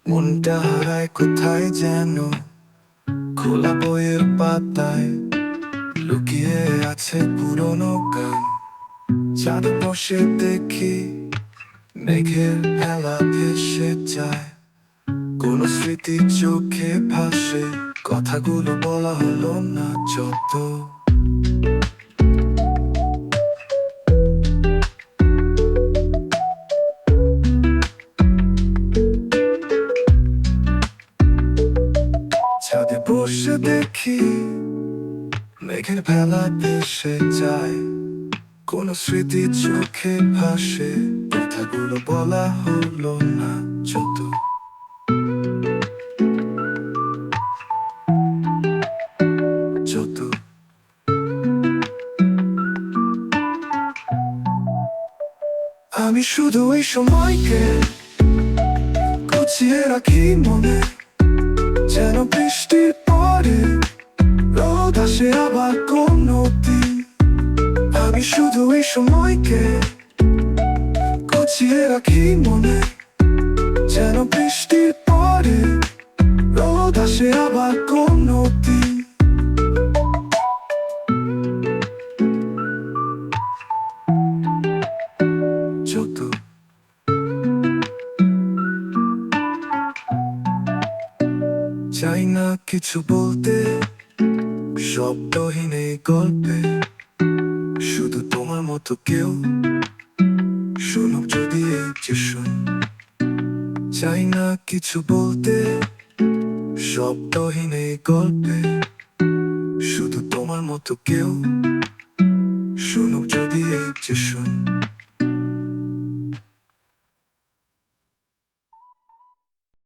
মনটা হারায় কোথায় যেন খোলা বইয়ের পাতায় লুকিয়ে আছে পুরনো গান। চাঁদ বসে দেখি মেঘের ভেলা ভেসে যায়, কোন স্মৃতি চোখে ভাসে, কথাগুলো বলা হলো না যত। ছাদে বসে দেখি মেঘের ভেলা ভেসে যায়, কোন স্মৃতি চোখে ভাসে, কথাগুলো বলা হলো না যত। যত আমি শুধু এই সময়কে গুছিয়ে রাখি মনে, যেন বৃষ্টির পরে রোদ আসে আবার কোনো দিন। আমি শুধু এই সময়কে গুছিয়ে রাখি মনে, যেন বৃষ্টির পরে রোদ আসে আবার কোনো দিন। যত চাই না কিছু বলতে, শব্দহীন এই গল্পে, শুধু তোমার মতো কেউ শুনুক যদি এই যে শুন। চাই না কিছু বলতে, শব্দহীন এই গল্পে, শুধু তোমার মতো কেউ শুনুক যদি এই যে শুন।